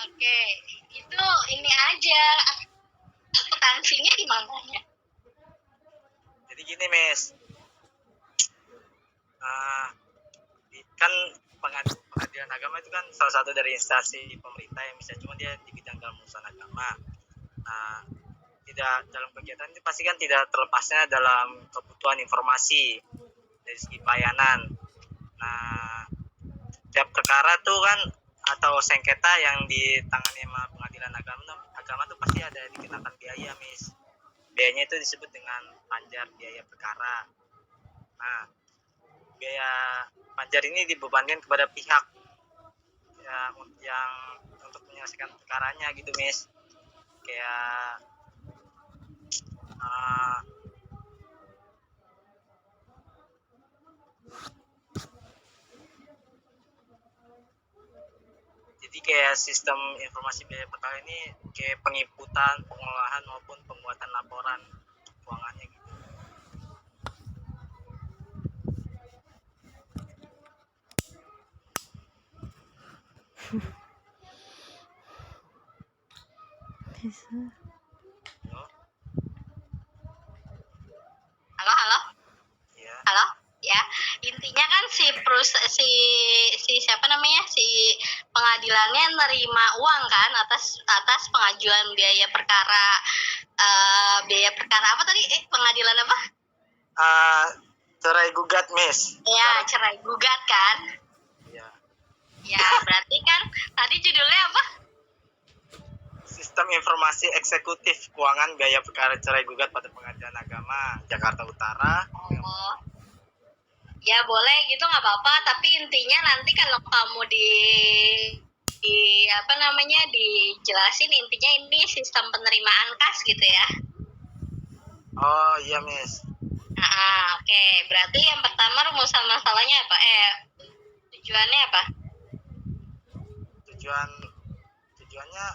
Oke, itu ini aja akuntansinya di mananya? Jadi gini, Miss. Kan pengadilan agama itu kan salah satu dari instansi pemerintah yang bisa, cuma dia di bidang dalam urusan agama. Tidak dalam kegiatan itu pasti kan tidak terlepasnya dalam kebutuhan informasi dari segi pelayanan. Nah, tiap perkara tuh kan atau sengketa yang ditangani sama pengadilan agama tuh pasti ada dikenakan biaya, Miss. Biayanya itu disebut dengan panjar biaya perkara. Nah, biaya panjar ini dibebankan kepada pihak yang untuk menyelesaikan perkaranya gitu, Miss. Kayak jadi kayak sistem informasi biaya perkara ini kayak penginputan, pengolahan maupun pembuatan laporan keuangannya gitu. Bisa. Halo? Ya. Halo? Ya, intinya kan si siapa namanya? Si pengadilannya nerima uang kan atas pengajuan biaya perkara apa tadi? Pengadilan apa? Cerai gugat, Miss. Ya, cerai gugat kan? Iya. Ya, berarti kan tadi judulnya apa? Sistem Informasi Eksekutif Keuangan Biaya Perkara Cerai Gugat pada Pengadilan Agama Jakarta Utara. Oh. Ya boleh gitu, nggak apa-apa, tapi intinya nanti kalau kamu dijelasin intinya ini sistem penerimaan kas gitu ya. Oh iya, Miss. Oke. Berarti yang pertama rumusan masalahnya apa? Tujuannya apa? Tujuannya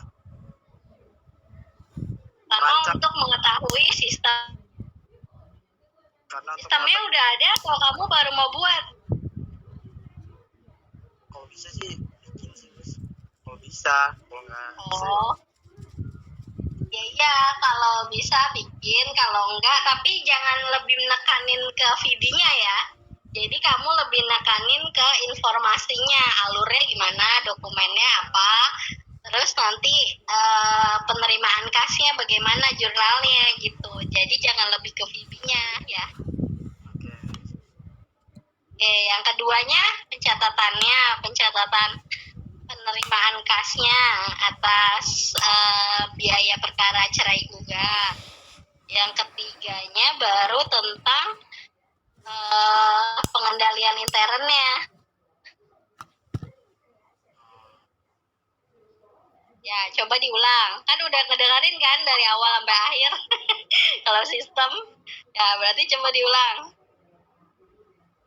Karena untuk mengetahui sistemnya udah ada atau kamu baru mau buat? Kalau bisa sih bikin sih, Miss. Kalau bisa, kalau nggak bisa. Ya, kalau bisa bikin, kalau enggak, tapi jangan lebih menekanin ke videonya ya. Jadi kamu lebih nekanin ke informasinya, alurnya gimana, dokumennya apa, terus nanti penerimaan kasnya bagaimana, jurnalnya gitu. Jadi jangan lebih ke videonya ya. Oke, yang keduanya pencatatan penerimaan kasnya atas biaya perkara cerai gugat. Yang ketiganya baru tentang pengendalian internnya. Ya, coba diulang. Kan udah ngedengerin kan dari awal sampai akhir. Kalau sistem, ya berarti coba diulang.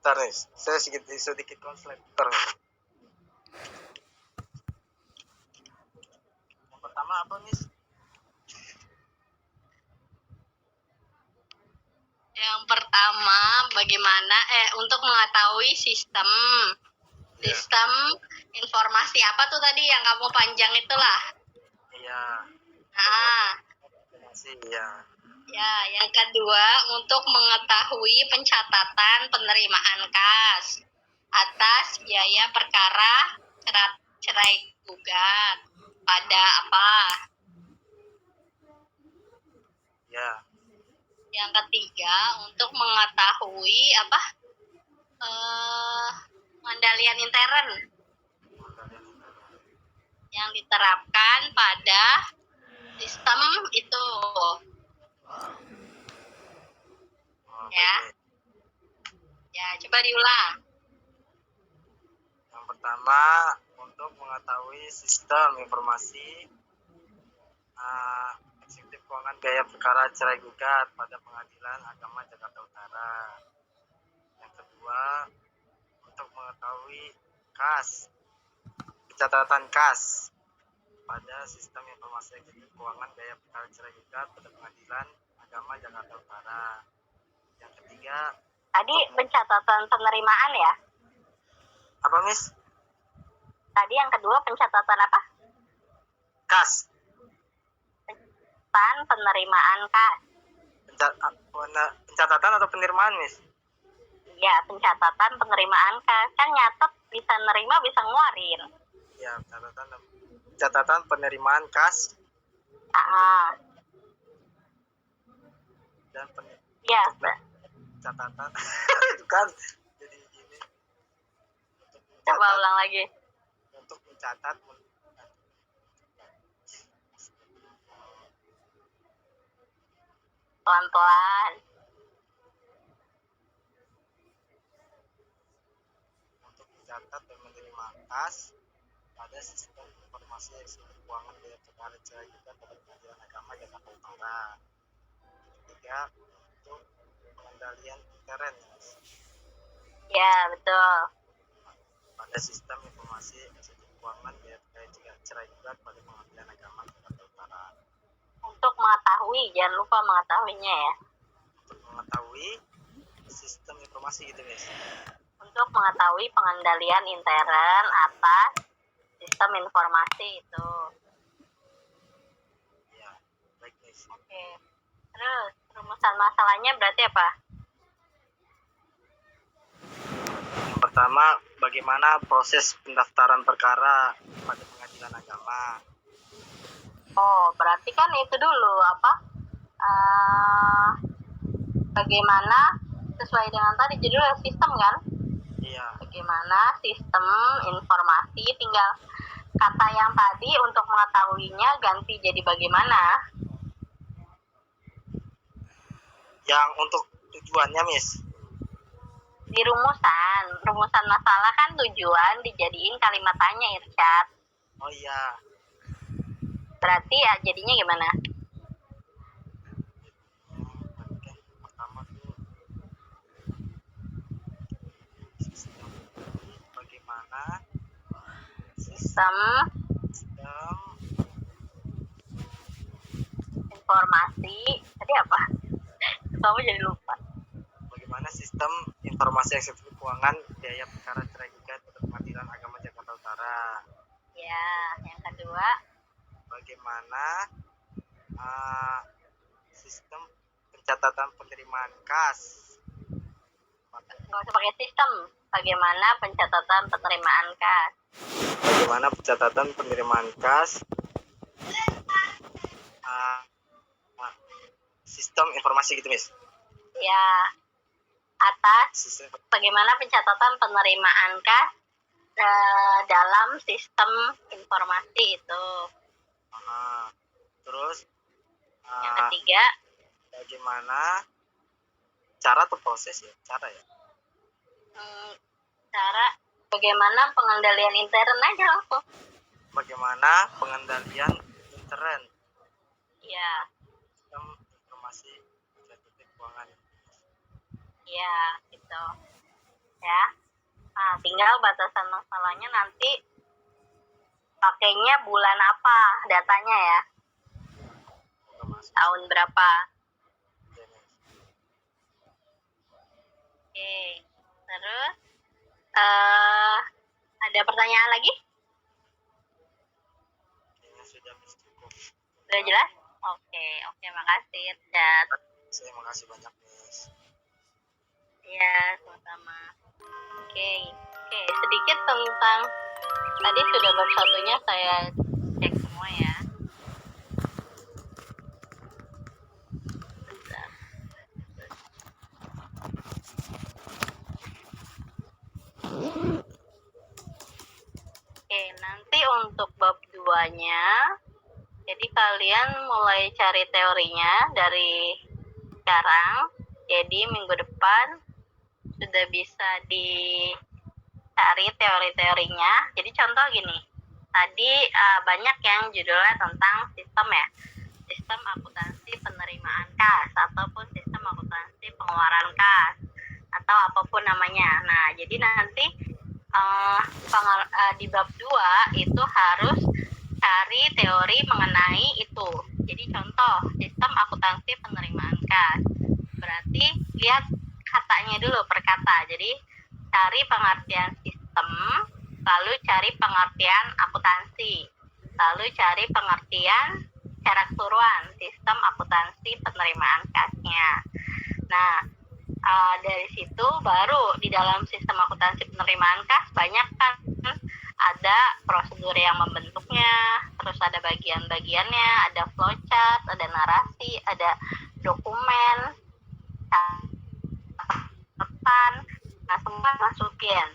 Bentar nih, saya sedikit konslet. Bentar nih. Yang pertama apa, Miss? Yang pertama, bagaimana untuk mengetahui sistem informasi apa tuh tadi yang kamu panjang itulah. Iya. Informasi ya. Ya, yang kedua untuk mengetahui pencatatan penerimaan kas atas biaya perkara cerai gugat pada apa? Ya. Yang ketiga untuk mengetahui apa? Pengendalian intern yang diterapkan pada sistem itu. Ya, coba diulang. Yang pertama untuk mengetahui sistem informasi eksekutif keuangan biaya perkara cerai gugat pada Pengadilan Agama Jakarta Utara. Yang kedua untuk mengetahui pencatatan kas pada sistem informasi eksekutif keuangan biaya perkara cerai gugat pada Pengadilan Agama Jakarta Utara. Yang ketiga tadi pencatatan penerimaan ya? Apa, Miss? Tadi yang kedua pencatatan apa? kas. Penerimaan kas. Pencatatan atau penerimaan, Miss? Ya, pencatatan penerimaan kas. Kan nyatet bisa nerima, bisa ngeluarin. Ya, catatan penerimaan kas dan Ya, catatan kan jadi gini. coba ulang lagi. Untuk mencatat Pelan-pelan. untuk mencatat dan menerima kas pada sistem informasi eksekutif keuangan biaya perkara cerai juga pada Kementerian Agama Jakarta Utara. Ketiga, untuk pengendalian intern Ya, betul. pada sistem informasi eksekutif keuangan biaya perkara cerai juga pada Pengadilan Agama Jakarta Utara. Untuk mengetahui, jangan lupa mengetahuinya ya. Untuk mengetahui sistem informasi gitu, Miss. Untuk mengetahui pengendalian intern atas sistem informasi itu. Ya, baik, Miss. Oke. Terus rumusan masalahnya berarti apa? Yang pertama, bagaimana proses pendaftaran perkara pada Pengadilan Agama. Oh, berarti kan itu dulu apa? Bagaimana sesuai dengan tadi judul sistem kan? Iya. Bagaimana sistem informasi, tinggal kata yang tadi untuk mengetahuinya ganti jadi bagaimana. Yang untuk tujuannya, Miss. Di rumusan masalah kan tujuan dijadiin kalimat tanya, Irsyad. Oh iya. Berarti ya jadinya gimana? Pertama tuh sistem bagaimana Sistem sistem informasi tadi apa? Kamu jadi lupa. bagaimana sistem informasi eksekutif keuangan biaya perkara cerai gugat pada Pengadilan Agama Jakarta Utara. Ya, yang kedua Bagaimana sistem pencatatan penerimaan kas. nggak usah pakai sistem. Bagaimana pencatatan penerimaan kas? Bagaimana pencatatan penerimaan kas sistem informasi gitu, Miss. Ya, atas Sistem bagaimana pencatatan penerimaan kas dalam sistem informasi itu. Terus Yang ketiga, bagaimana cara atau proses ya? Cara ya. cara bagaimana pengendalian intern aja langsung. Bagaimana pengendalian intern Ya, sistem informasi eksekutif keuangan. ya gitu. Ya. Nah, tinggal batasan masalahnya nanti pakainya bulan apa datanya ya. Tahun berapa. Oke. Terus ada pertanyaan lagi? Kayaknya sudah, Miss, cukup. Sudah jelas? Oke, makasih Irsyad. Saya makasih banyak, Miss. Ya, sama-sama. Oke, sedikit tentang tadi sudah bab satunya saya cek semua ya. Bentar. Oke, nanti untuk bab 2-nya, jadi kalian mulai cari teorinya dari sekarang. Jadi minggu depan sudah bisa dicari teori-teorinya. Jadi contoh gini, tadi banyak yang judulnya tentang sistem ya, sistem akuntansi penerimaan kas ataupun sistem akuntansi pengeluaran kas atau apapun namanya. Nah, jadi nanti di bab 2 itu harus cari teori mengenai itu. Jadi contoh sistem akuntansi penerimaan kas, berarti lihat katanya dulu per kata. Jadi cari pengertian sistem, lalu cari pengertian akuntansi, Lalu cari pengertian secara keseluruhan sistem akuntansi penerimaan kasnya. Nah, dari situ baru di dalam sistem akuntansi penerimaan kas banyak kan ada prosedur yang membentuknya, terus ada bagian-bagiannya, ada flowchart, ada narasi, ada dokumen, catatan, nah semua masukin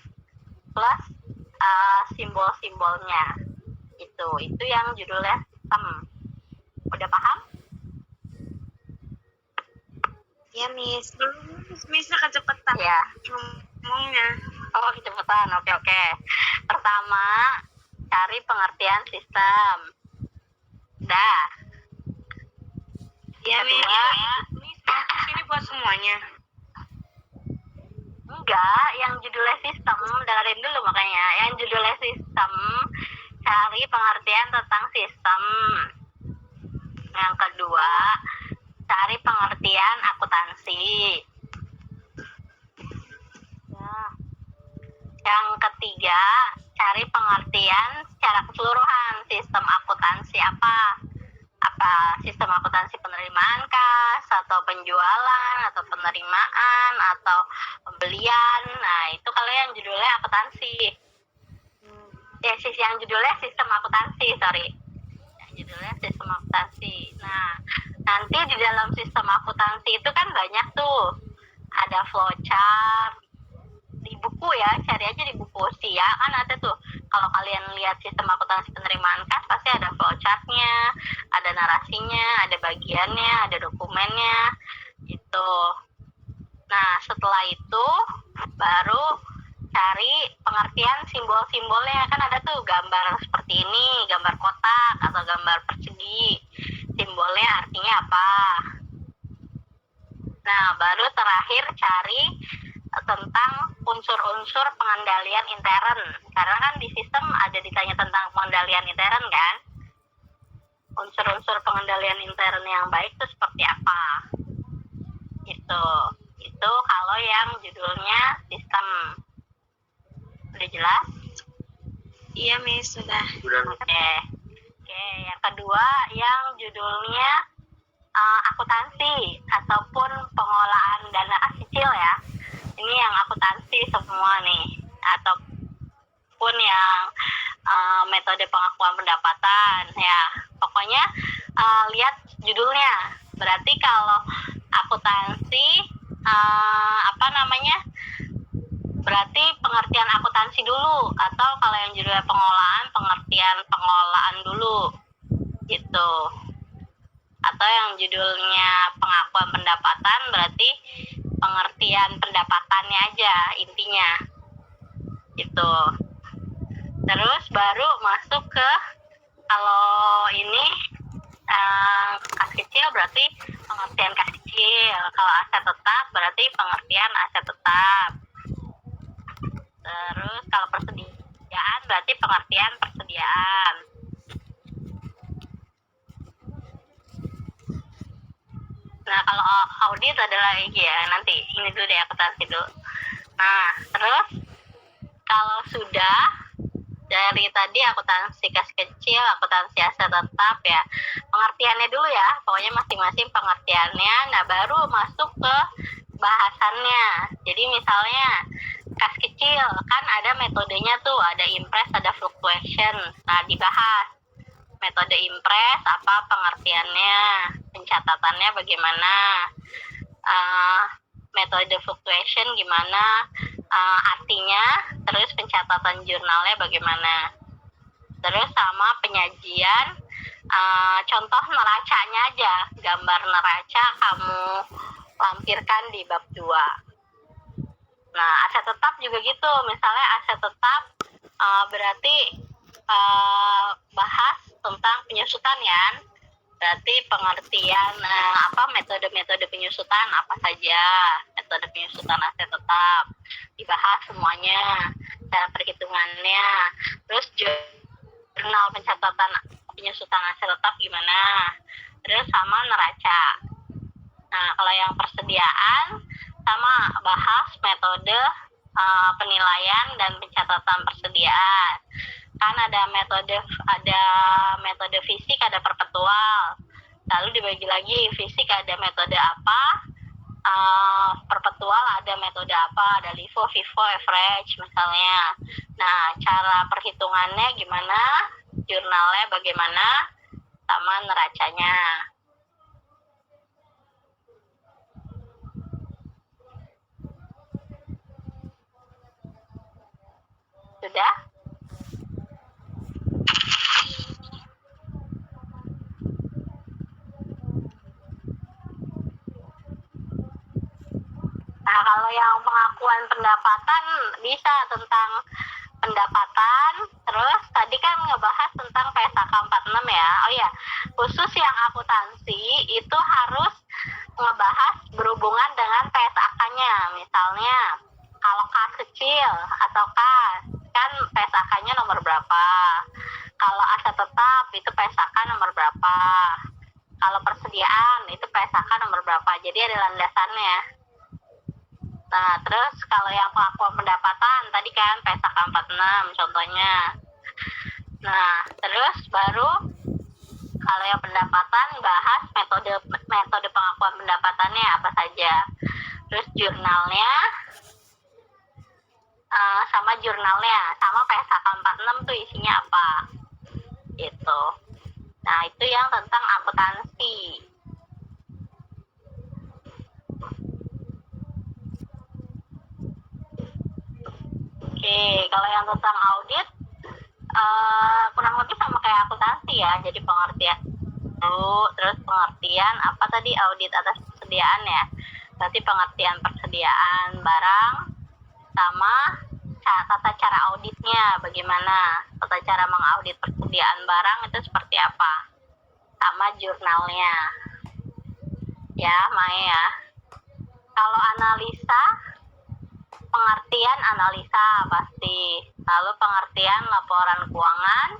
plus simbol-simbolnya itu yang judulnya sistem. Udah paham? Ya, Miss. Miss-nya kecepatan Ya. ngomongnya. Oh, kecepatan. Oke. Pertama, cari pengertian sistem. Dah. Ya, Miss. Kedua, Miss, ini buat semuanya. enggak, yang judulnya sistem, dengerin dulu makanya. Yang judulnya sistem, cari pengertian tentang sistem. Yang kedua, cari pengertian akuntansi. Ya. Yang ketiga, cari pengertian secara keseluruhan sistem akuntansi apa sistem akuntansi penerimaan kas atau penjualan atau penerimaan atau pembelian. Nah, itu kalau yang judulnya akuntansi. Yang judulnya sistem akuntansi, yang judulnya sistem akuntansi. Nah, nanti di dalam sistem akuntansi itu kan banyak tuh, ada flowchart di buku ya, cari aja di buku usia kan ada tuh. Kalau kalian lihat sistem akuntansi penerimaan kas pasti ada flowchartnya, ada narasinya, ada bagiannya, ada dokumennya gitu. Nah, setelah itu baru cari pengertian simbol-simbolnya. Kan ada tuh gambar seperti ini, gambar kotak atau gambar persegi, simbolnya artinya apa. Nah, baru terakhir cari tentang unsur-unsur pengendalian intern. Karena kan di sistem ada ditanya tentang pengendalian intern kan. Unsur-unsur pengendalian intern yang baik itu seperti apa. Itu kalau yang judulnya sistem. Udah jelas? Iya, Miss, sudah. Oke, yang kedua yang judulnya akuntansi ataupun pengolahan dana kas kecil ya. Ini yang akuntansi semua nih, ataupun yang metode pengakuan pendapatan ya. Pokoknya lihat judulnya. Berarti kalau akuntansi berarti pengertian akuntansi dulu, atau kalau yang judulnya pengolahan, pengertian pengolahan dulu gitu. Atau yang judulnya pengakuan pendapatan berarti pengertian pendapatannya aja intinya gitu. Terus baru masuk ke kalau ini kas kecil berarti pengertian kas kecil. Kalau aset tetap berarti pengertian aset tetap. Terus kalau persediaan berarti pengertian persediaan. Nah, kalau audit adalah ya nanti ini dulu deh, akuntansi dulu. Nah, terus kalau sudah dari tadi akuntansi kas kecil, akuntansi aset tetap ya, pengertiannya dulu ya, pokoknya masing-masing pengertiannya. Nah, baru masuk ke bahasannya. Jadi misalnya kas kecil kan ada metodenya tuh, ada impress, ada fluctuation. Nah, dibahas metode impress apa pengertiannya, pencatatannya bagaimana, metode fluctuation gimana artinya, terus pencatatan jurnalnya bagaimana, terus sama penyajian contoh neracanya aja, gambar neraca kamu lampirkan di bab 2. Nah, aset tetap juga gitu, misalnya aset tetap berarti bahas tentang penyusutan ya, berarti pengertian metode-metode penyusutan apa saja, metode penyusutan aset tetap dibahas semuanya, cara perhitungannya, terus jurnal pencatatan penyusutan aset tetap gimana, terus sama neraca. Nah, kalau yang persediaan sama bahas metode penilaian dan pencatatan persediaan. Kan ada metode fisik, ada perpetual. Lalu dibagi lagi, fisik ada metode apa, perpetual ada metode apa, ada LIFO, FIFO, average misalnya. Nah, cara perhitungannya gimana, jurnalnya bagaimana, sama neracanya. Sudah? Nah, kalau yang pengakuan pendapatan bisa tentang pendapatan, terus tadi kan ngebahas tentang PSAK 46 ya. Oh ya, khusus yang akuntansi itu harus ngebahas berhubungan dengan PSAK-nya. Misalnya, kalau kas kecil atau kas, kan PSAK-nya nomor berapa. Kalau aset tetap itu PSAK nomor berapa. Kalau persediaan itu PSAK nomor berapa. Jadi ada landasannya. Nah, terus kalau yang pengakuan pendapatan tadi kan PSAK 46 contohnya. Nah, terus baru kalau yang pendapatan bahas metode pengakuan pendapatannya apa saja. Terus jurnalnya sama PSAK 46 tuh isinya apa. Gitu. Nah, itu yang tentang akuntansi. Oke, kalau yang tentang audit kurang lebih sama kayak akuntansi ya. Jadi pengertian dulu, terus pengertian apa tadi, audit atas persediaan ya. Berarti pengertian persediaan barang sama tata cara auditnya bagaimana. Tata cara mengaudit persediaan barang itu seperti apa. Sama jurnalnya. Ya, Mae ya. Kalau analisa, pengertian analisa pasti, lalu pengertian laporan keuangan,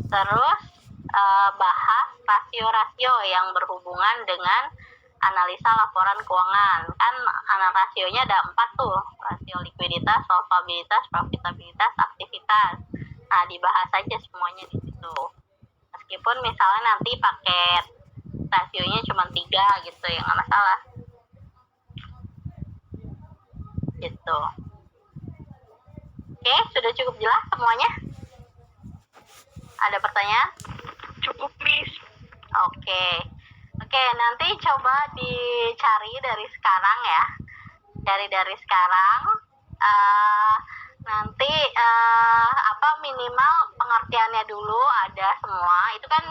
terus bahas rasio-rasio yang berhubungan dengan analisa laporan keuangan. Kan rasionya ada 4 tuh, rasio likuiditas, solvabilitas, profitabilitas, aktivitas. Nah, dibahas aja semuanya di situ. Meskipun misalnya nanti paket rasionya cuma 3 gitu, ya nggak masalah. Gitu. Oke, sudah cukup jelas semuanya? Ada pertanyaan? Cukup, Miss. Oke, nanti coba dicari dari sekarang ya. Dari sekarang nanti minimal pengertiannya dulu ada semua. Itu kan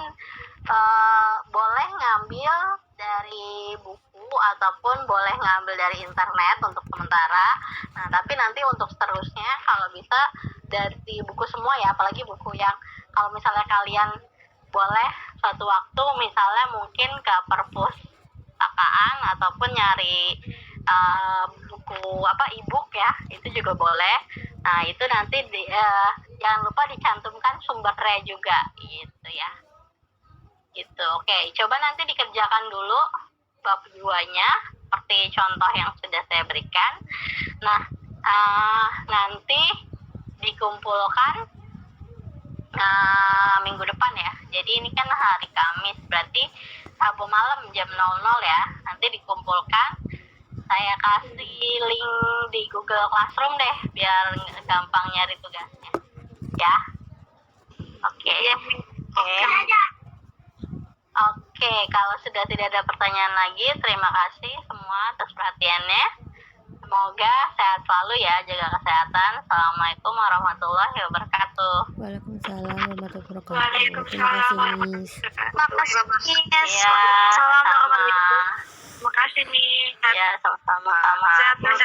boleh ngambil dari buku ataupun boleh ngambil dari internet untuk sementara. Nah, tapi nanti untuk seterusnya kalau bisa dari buku semua ya, apalagi buku yang kalau misalnya kalian boleh suatu waktu misalnya mungkin ke perpustakaan ataupun nyari buku e-book ya, itu juga boleh. Nah, itu nanti jangan lupa dicantumkan sumbernya juga gitu ya. Gitu. Oke, coba nanti dikerjakan dulu bab 2-nya seperti contoh yang sudah saya berikan. Nah, nanti dikumpulkan minggu depan ya. Jadi ini kan hari Kamis, berarti Rabu malam jam 00 ya. Nanti dikumpulkan. Saya kasih link di Google Classroom deh biar gampang nyari tugasnya. Ya. Oke. Oke, kalau sudah tidak ada pertanyaan lagi, terima kasih semua atas perhatiannya. Semoga sehat selalu ya, jaga kesehatan. Assalamualaikum warahmatullahi wabarakatuh. Waalaikumsalam warahmatullahi wabarakatuh. Waalaikumsalam. Terima kasih, Miss. Makasih, Miss. Iya, Assalamualaikum. sama. Makasih, Miss. Ya, sama-sama. Sehat, Miss.